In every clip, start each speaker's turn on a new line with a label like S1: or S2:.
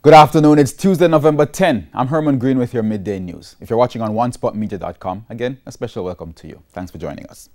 S1: Good afternoon, it's Tuesday, November 10. I'm Herman Green with your midday news. If you're watching on onespotmedia.com, again, a special welcome to you. Thanks for joining us.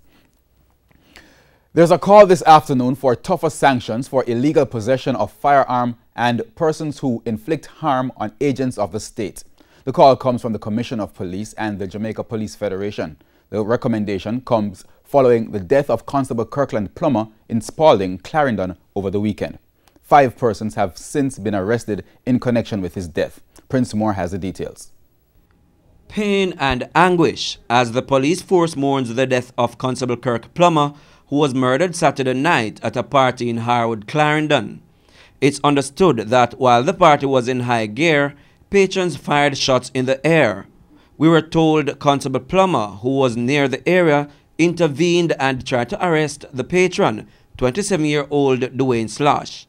S1: There's a call this afternoon for tougher sanctions for illegal possession of firearm and persons who inflict harm on agents of the state. The call comes from the Commission of Police and the Jamaica Police Federation. The recommendation comes following the death of Constable Kirkland Plummer in Spalding, Clarendon over the weekend. 5 persons have since been arrested in connection with his death. Prince Moore has the details.
S2: Pain and anguish as the police force mourns the death of Constable Kirk Plummer, who was murdered Saturday night at a party in Harwood, Clarendon. It's understood that while the party was in high gear, patrons fired shots in the air. We were told Constable Plummer, who was near the area, intervened and tried to arrest the patron, 27-year-old Dwayne Slosh.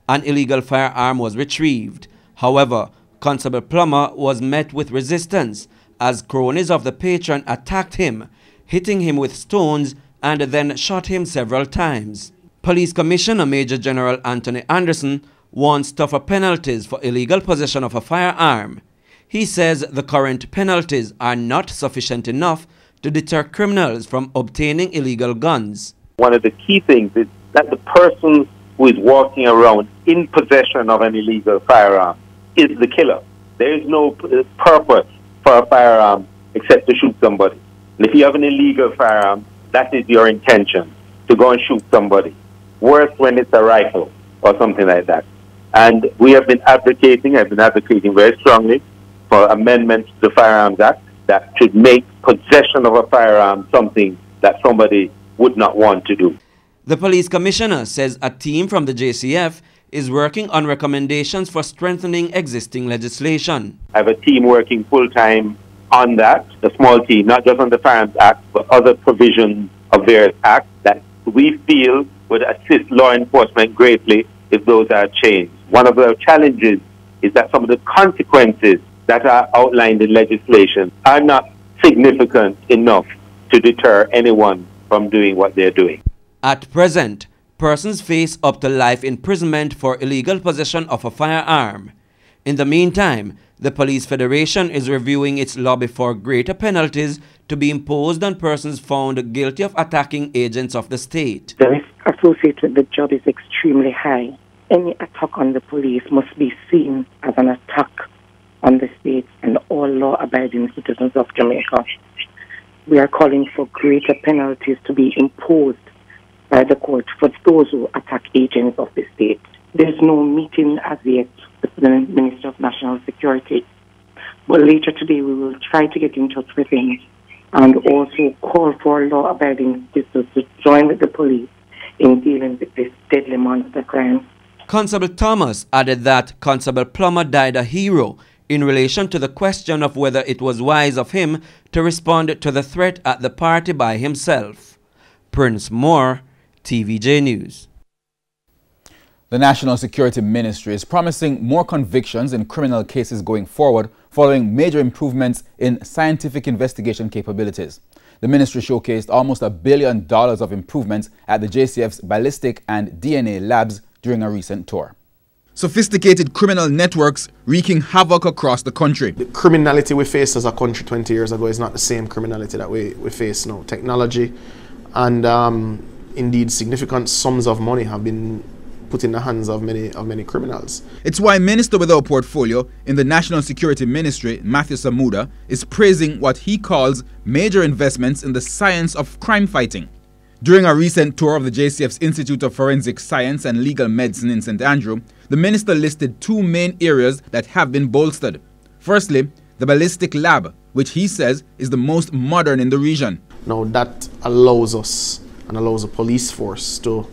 S2: An illegal firearm was retrieved. However, Constable Plummer was met with resistance as cronies of the patron attacked him, hitting him with stones and then shot him several times. Police Commissioner Major General Anthony Anderson wants tougher penalties for illegal possession of a firearm. He says the current penalties are not sufficient enough to deter criminals from obtaining illegal guns.
S3: One of the key things is that the person who is walking around in possession of an illegal firearm is the killer. There is no purpose for a firearm except to shoot somebody. And if you have an illegal firearm, that is your intention, to go and shoot somebody. Worse when it's a rifle or something like that. And we have been advocating, I've been advocating very strongly for amendments to the Firearms Act that should make possession of a firearm something that somebody would not want to do.
S2: The police commissioner says a team from the JCF is working on recommendations for strengthening existing legislation.
S3: I have a team working full-time on that, a small team, not just on the Firearms Act, but other provisions of various acts that we feel would assist law enforcement greatly if those are changed. One of the challenges is that some of the consequences that are outlined in legislation are not significant enough to deter anyone from doing what they're doing.
S2: At present, persons face up to life imprisonment for illegal possession of a firearm. In the meantime, the Police Federation is reviewing its lobby for greater penalties to be imposed on persons found guilty of attacking agents of the state.
S4: The risk associated with the job is extremely high. Any attack on the police must be seen as an attack on the state and all law-abiding citizens of Jamaica. We are calling for greater penalties to be imposed by the court for those who attack agents of the state. There is no meeting as yet with the Minister of National Security, but later today we will try to get in touch with him and also call for law-abiding citizens to join with the police in dealing with this deadly monster crime.
S2: Constable Thomas added that Constable Plummer died a hero in relation to the question of whether it was wise of him to respond to the threat at the party by himself. Prince Moore, TVJ News.
S1: The National Security Ministry is promising more convictions in criminal cases going forward following major improvements in scientific investigation capabilities. The ministry showcased almost $1 billion of improvements at the JCF's ballistic and DNA labs during a recent tour. Sophisticated criminal networks wreaking havoc across the country.
S5: The criminality we faced as a country 20 years ago is not the same criminality that we face now. Technology and indeed significant sums of money have been put in the hands of many criminals.
S1: It's why Minister with our portfolio in the National Security Ministry, Matthew Samuda, is praising what he calls major investments in the science of crime fighting. During a recent tour of the JCF's Institute of Forensic Science and Legal Medicine in St. Andrew, the minister listed 2 main areas that have been bolstered. Firstly, the ballistic lab, which he says is the most modern in the region.
S5: Now that allows us and allows the police force to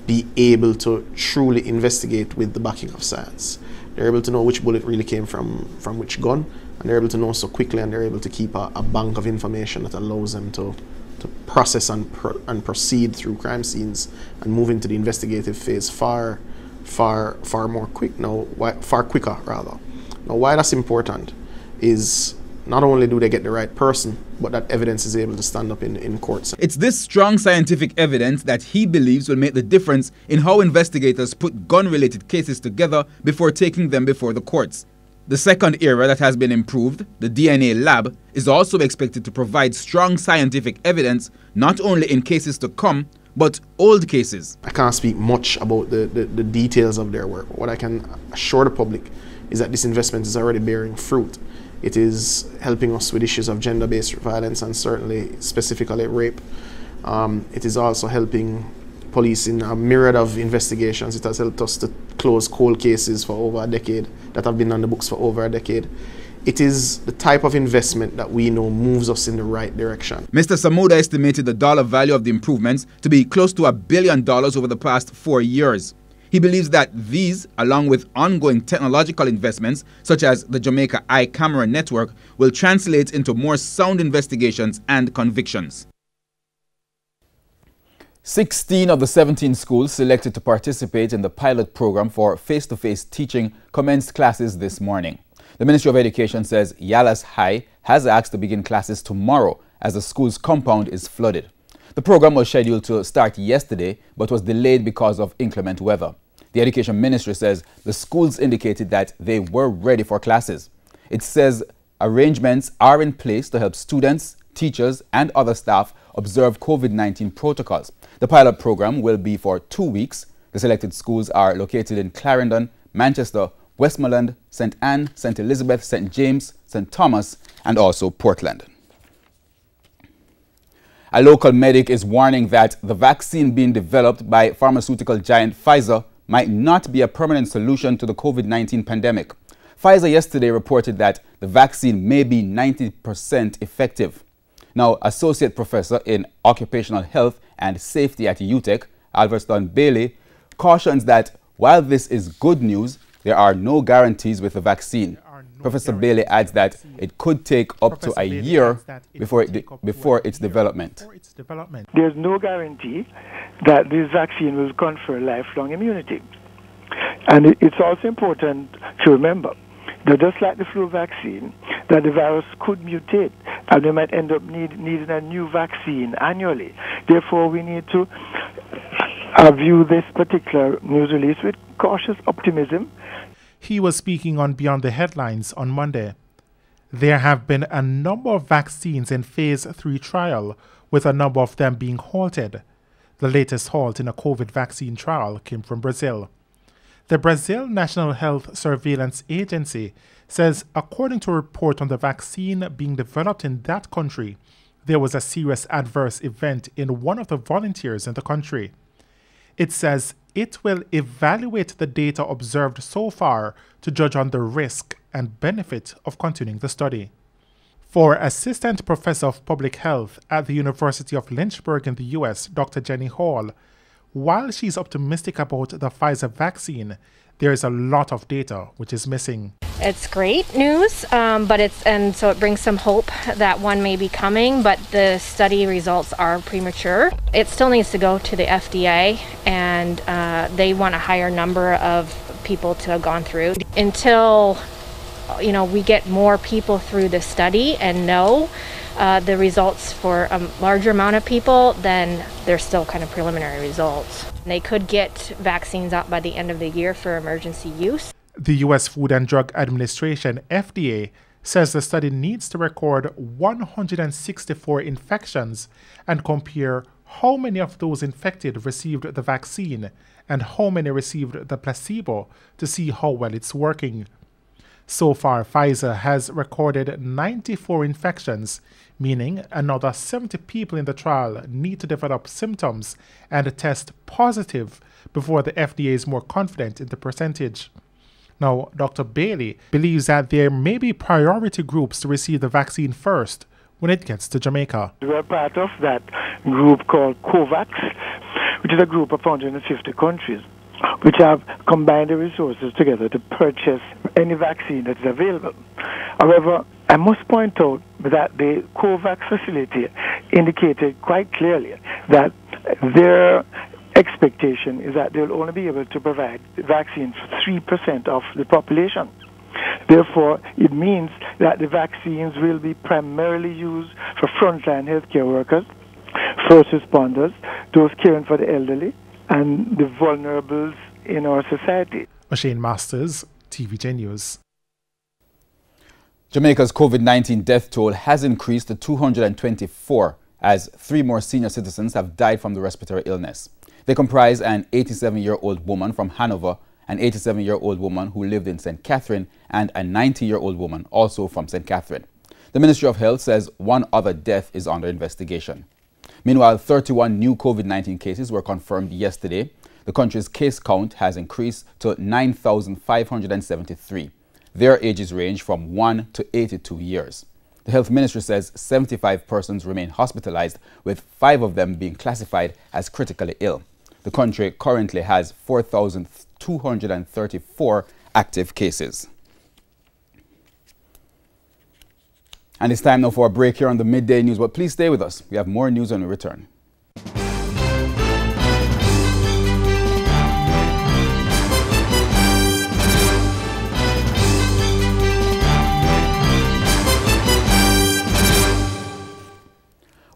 S5: be able to truly investigate with the backing of science. They're able to know which bullet really came from which gun, and they're able to know so quickly, and they're able to keep a bank of information that allows them to process and proceed through crime scenes and move into the investigative phase far quicker rather. Now why that's important is not only do they get the right person, but that evidence is able to stand up in courts.
S1: It's this strong scientific evidence that he believes will make the difference in how investigators put gun-related cases together before taking them before the courts. The second area that has been improved, the DNA lab, is also expected to provide strong scientific evidence not only in cases to come, but old cases.
S5: I can't speak much about the details of their work. What I can assure the public is that this investment is already bearing fruit. It is helping us with issues of gender-based violence and certainly specifically rape. It is also helping police in a myriad of investigations. It has helped us to close cold cases for over a decade that have been on the books for over a decade. It is the type of investment that we know moves us in the right direction.
S1: Mr. Samuda estimated the dollar value of the improvements to be close to $1 billion over the past 4 years. He believes that these, along with ongoing technological investments, such as the Jamaica Eye Camera Network, will translate into more sound investigations and convictions. 16 of the 17 schools selected to participate in the pilot program for face-to-face teaching commenced classes this morning. The Ministry of Education says Yalas High has asked to begin classes tomorrow as the school's compound is flooded. The program was scheduled to start yesterday but was delayed because of inclement weather. The Education Ministry says the schools indicated that they were ready for classes. It says arrangements are in place to help students, teachers and other staff observe COVID-19 protocols. The pilot program will be for 2 weeks. The selected schools are located in Clarendon, Manchester, Westmoreland, St. Anne, St. Elizabeth, St. James, St. Thomas and also Portland. A local medic is warning that the vaccine being developed by pharmaceutical giant Pfizer might not be a permanent solution to the COVID-19 pandemic. Pfizer yesterday reported that the vaccine may be 90% effective. Now, Associate Professor in Occupational Health and Safety at UTEC, Alverston Bailey, cautions that while this is good news, there are no guarantees with the vaccine. Professor Bailey adds that it could take up to a year before its development.
S6: There's no guarantee that this vaccine will confer lifelong immunity. And it's also important to remember that just like the flu vaccine, that the virus could mutate and we might end up needing a new vaccine annually. Therefore, we need to view this particular news release with cautious optimism.
S7: He was speaking on Beyond the Headlines on Monday. There have been a number of vaccines in phase 3 trial, with a number of them being halted. The latest halt in a COVID vaccine trial came from Brazil. The Brazil National Health Surveillance Agency says, according to a report on the vaccine being developed in that country, there was a serious adverse event in one of the volunteers in the country. It says it will evaluate the data observed so far to judge on the risk and benefit of continuing the study. For Assistant Professor of Public Health at the University of Lynchburg in the U.S., Dr. Jenny Hall, while she's optimistic about the Pfizer vaccine, there is a lot of data which is missing.
S8: It's great news, so it brings some hope that one may be coming, but the study results are premature. It still needs to go to the FDA, and they want a higher number of people to have gone through. Until we get more people through the study and know the results for a larger amount of people, then they're still kind of preliminary results. They could get vaccines out by the end of the year for emergency use.
S7: The U.S. Food and Drug Administration, FDA, says the study needs to record 164 infections and compare how many of those infected received the vaccine and how many received the placebo to see how well it's working. So far, Pfizer has recorded 94 infections, meaning another 70 people in the trial need to develop symptoms and test positive before the FDA is more confident in the percentage. Now, Dr. Bailey believes that there may be priority groups to receive the vaccine first when it gets to Jamaica.
S6: We're part of that group called COVAX, which is a group of 150 countries, which have combined their resources together to purchase any vaccine that is available. However, I must point out that the COVAX facility indicated quite clearly that their expectation is that they'll only be able to provide vaccines for 3% of the population. Therefore, it means that the vaccines will be primarily used for frontline healthcare workers, first responders, those caring for the elderly, and the vulnerables in our society.
S7: Shane Masters, TVJ News.
S1: Jamaica's COVID-19 death toll has increased to 224 as 3 more senior citizens have died from the respiratory illness. They comprise an 87-year-old woman from Hanover, an 87-year-old woman who lived in St. Catherine, and a 90-year-old woman also from St. Catherine. The Ministry of Health says 1 other death is under investigation. Meanwhile, 31 new COVID-19 cases were confirmed yesterday. The country's case count has increased to 9,573. Their ages range from 1 to 82 years. The Health Ministry says 75 persons remain hospitalized, with 5 of them being classified as critically ill. The country currently has 4,234 active cases. And it's time now for a break here on the Midday News, but please stay with us. We have more news when we return.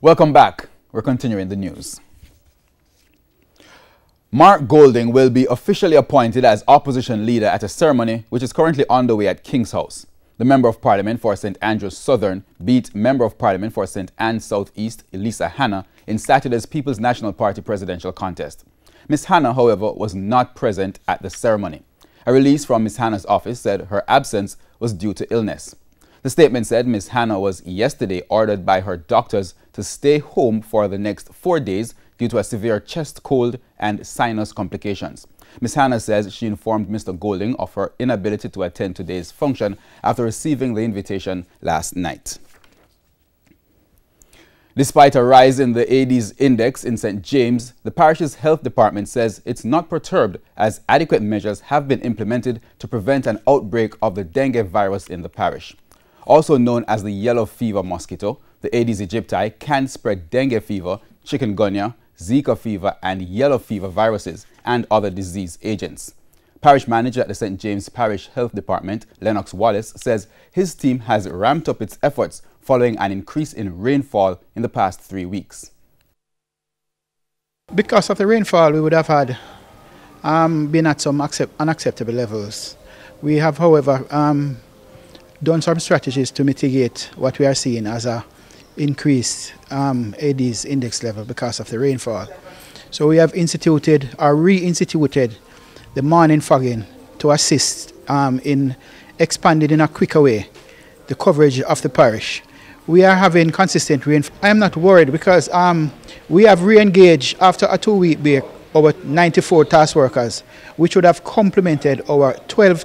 S1: Welcome back. We're continuing the news. Mark Golding will be officially appointed as opposition leader at a ceremony which is currently underway at King's House. The Member of Parliament for St. Andrews Southern beat Member of Parliament for St. Anne's South East, Elisa Hanna, in Saturday's People's National Party presidential contest. Ms. Hanna, however, was not present at the ceremony. A release from Ms. Hanna's office said her absence was due to illness. The statement said Ms. Hanna was yesterday ordered by her doctors to stay home for the next 4 days due to a severe chest cold and sinus complications. Ms. Hanna says she informed Mr. Golding of her inability to attend today's function after receiving the invitation last night. Despite a rise in the AIDS index in St. James, the parish's health department says it's not perturbed as adequate measures have been implemented to prevent an outbreak of the dengue virus in the parish. Also known as the yellow fever mosquito, the Aedes aegypti can spread dengue fever, chikungunya, Zika fever and yellow fever viruses and other disease agents. Parish manager at the St. James Parish Health Department, Lennox Wallace, says his team has ramped up its efforts following an increase in rainfall in the past 3 weeks.
S9: Because of the rainfall, we would have had been at some unacceptable levels. We have, however, done some strategies to mitigate what we are seeing as a increased Aedes index level because of the rainfall. So we have instituted or reinstituted the morning fogging to assist in expanding in a quicker way the coverage of the parish. We are having consistent rainfall. I am not worried because we have re-engaged after a 2-week break our 94 task workers, which would have complemented our 12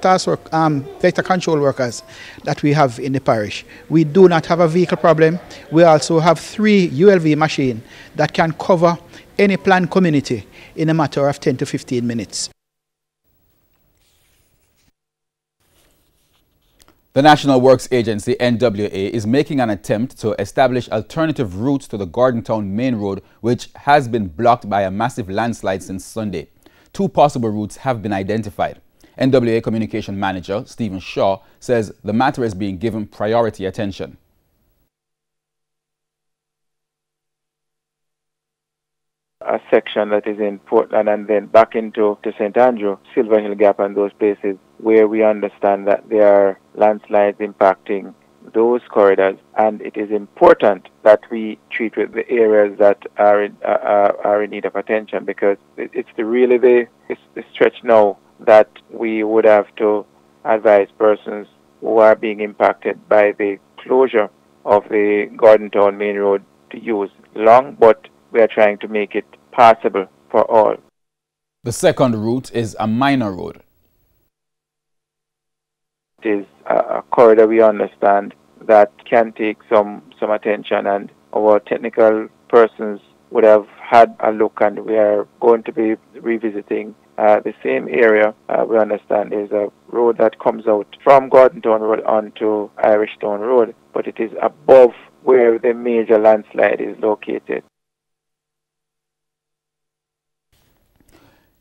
S9: vector control workers that we have in the parish. We do not have a vehicle problem. We also have 3 ULV machines that can cover any planned community in a matter of 10 to 15 minutes.
S1: The National Works Agency, NWA, is making an attempt to establish alternative routes to the Gordontown Main Road, which has been blocked by a massive landslide since Sunday. 2 possible routes have been identified. NWA Communication Manager Stephen Shaw says the matter is being given priority attention.
S10: A section that is in Portland and then back into St. Andrew, Silver Hill Gap and those places where we understand that there are landslides impacting those corridors, and it is important that we treat with the areas that are in need of attention, because it's the stretch now that we would have to advise persons who are being impacted by the closure of the Gordontown Main Road to use long, but we are trying to make it passable for all.
S1: The second route is a minor road.
S10: It is a corridor we understand that can take some attention, and our technical persons would have had a look, and we are going to be revisiting the same area. We understand there's a road that comes out from Gordontown Road onto Irishtown Road, but it is above where the major landslide is located.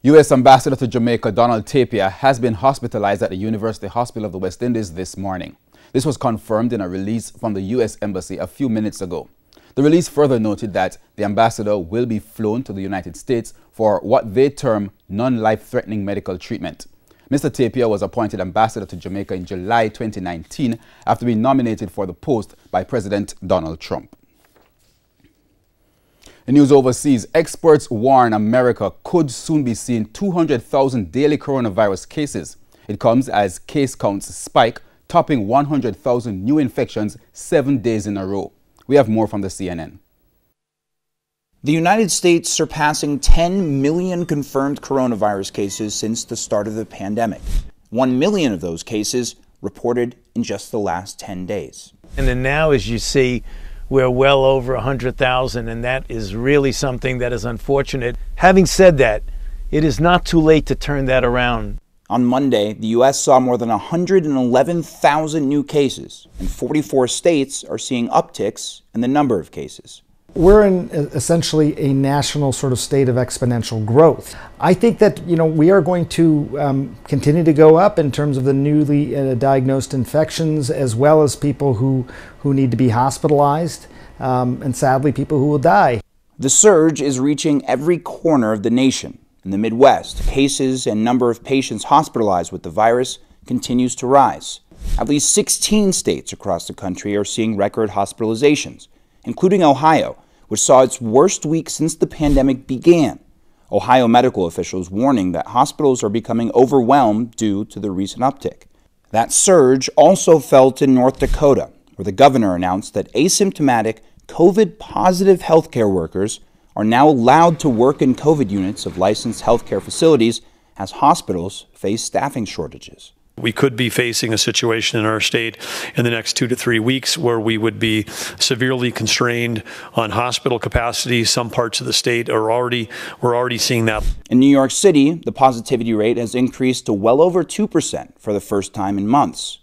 S1: U.S. Ambassador to Jamaica Donald Tapia has been hospitalized at the University Hospital of the West Indies this morning. This was confirmed in a release from the U.S. Embassy a few minutes ago. The release further noted that the ambassador will be flown to the United States for what they term non-life-threatening medical treatment. Mr. Tapia was appointed ambassador to Jamaica in July 2019 after being nominated for the post by President Donald Trump. In news overseas, experts warn America could soon be seeing 200,000 daily coronavirus cases. It comes as case counts spike, topping 100,000 new infections 7 days in a row. We have more from the CNN.
S11: The United States surpassing 10 million confirmed coronavirus cases since the start of the pandemic. 1 million of those cases reported in just the last 10 days.
S12: And then now, as you see, we're well over 100,000, and that is really something that is unfortunate. Having said that, it is not too late to turn that around.
S11: On Monday, the U.S. saw more than 111,000 new cases, and 44 states are seeing upticks in the number of cases.
S13: We're in essentially a national sort of state of exponential growth. I think that, we are going to continue to go up in terms of the newly diagnosed infections, as well as people who need to be hospitalized, and sadly people who will die.
S11: The surge is reaching every corner of the nation. In the Midwest, cases and number of patients hospitalized with the virus continues to rise. At least 16 states across the country are seeing record hospitalizations, including Ohio, which saw its worst week since the pandemic began. Ohio medical officials warning that hospitals are becoming overwhelmed due to the recent uptick. That surge also felt in North Dakota, where the governor announced that asymptomatic COVID-positive healthcare workers are now allowed to work in COVID units of licensed healthcare facilities as hospitals face staffing shortages.
S14: We could be facing a situation in our state in the next 2 to 3 weeks where we would be severely constrained on hospital capacity. Some parts of the state we're already seeing that.
S11: In New York City, the positivity rate has increased to well over 2% for the first time in months.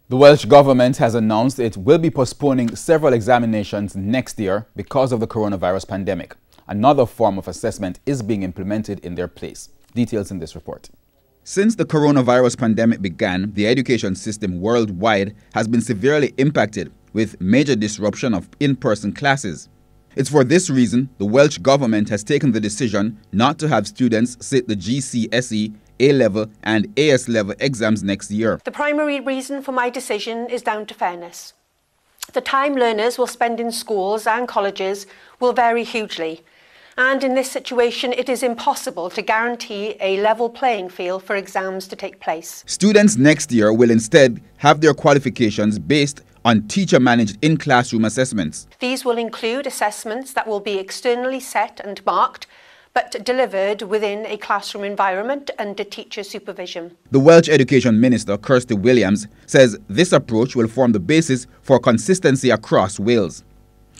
S1: The Welsh government has announced it will be postponing several examinations next year because of the coronavirus pandemic. Another form of assessment is being implemented in their place. Details in this report. Since the coronavirus pandemic began, the education system worldwide has been severely impacted, with major disruption of in-person classes. It's for this reason the Welsh government has taken the decision not to have students sit the GCSE, A-level and AS-level exams next year.
S15: The primary reason for my decision is down to fairness. The time learners will spend in schools and colleges will vary hugely. And in this situation, it is impossible to guarantee a level playing field for exams to take place.
S1: Students next year will instead have their qualifications based on teacher-managed in-classroom assessments.
S15: These will include assessments that will be externally set and marked, but delivered within a classroom environment under teacher supervision.
S1: The Welsh Education Minister, Kirsty Williams, says this approach will form the basis for consistency across Wales.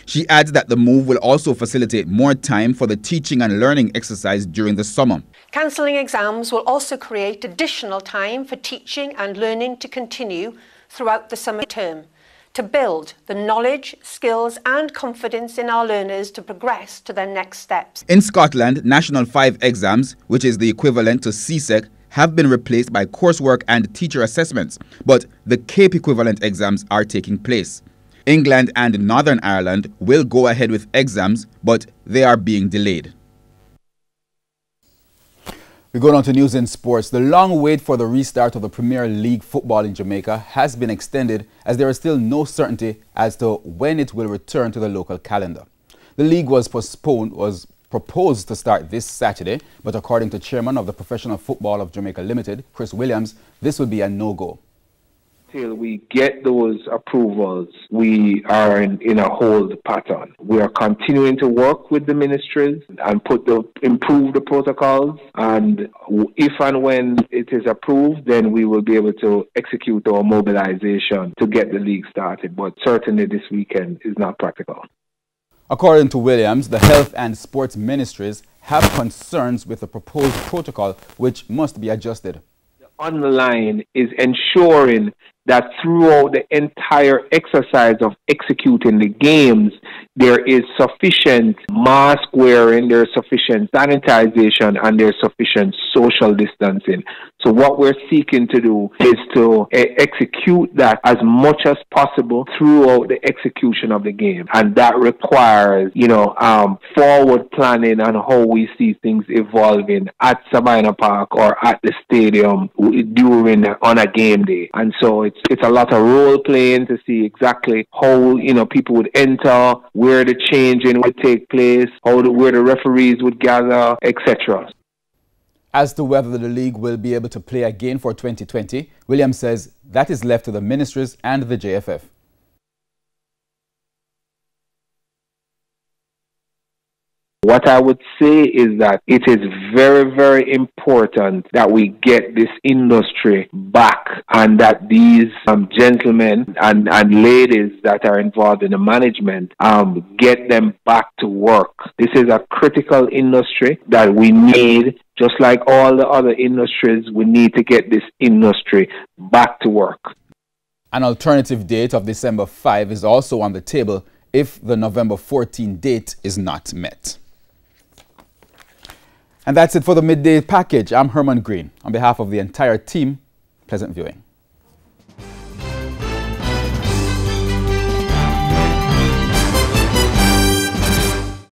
S1: She adds that the move will also facilitate more time for the teaching and learning exercise during the summer.
S15: Cancelling exams will also create additional time for teaching and learning to continue throughout the summer term, to build the knowledge, skills and confidence in our learners to progress to their next steps.
S1: In Scotland, National 5 exams, which is the equivalent to CSEC, have been replaced by coursework and teacher assessments, but the CAPE equivalent exams are taking place. England and Northern Ireland will go ahead with exams, but they are being delayed. We go on to news in sports. The long wait for the restart of the Premier League football in Jamaica has been extended as there is still no certainty as to when it will return to the local calendar. The league was proposed to start this Saturday, but according to Chairman of the Professional Football of Jamaica Limited, Chris Williams, this will be a no-go.
S16: Till we get those approvals, we are in a hold pattern. We are continuing to work with the ministries and improve the protocols, and if and when it is approved, then we will be able to execute our mobilization to get the league started. But certainly this weekend is not practical.
S1: According to Williams, the health and sports ministries have concerns with the proposed protocol, which must be adjusted.
S16: On the line is ensuring that throughout the entire exercise of executing the games, there is sufficient mask wearing, there's sufficient sanitization, and there's sufficient social distancing. So what we're seeking to do is to execute that as much as possible throughout the execution of the game. And that requires, forward planning on how we see things evolving at Savannah Park or at the stadium on a game day. And so it's a lot of role playing to see exactly how, people would enter, where the changing would take place, where the referees would gather, etc.
S1: As to whether the league will be able to play again for 2020, Williams says that is left to the ministries and the JFF.
S16: What I would say is that it is very, very important that we get this industry back and that these gentlemen and ladies that are involved in the management get them back to work. This is a critical industry that we need. Just like all the other industries, we need to get this industry back to work.
S1: An alternative date of December 5 is also on the table if the November 14 date is not met. And that's it for the Midday Package. I'm Herman Green. On behalf of the entire team, pleasant viewing.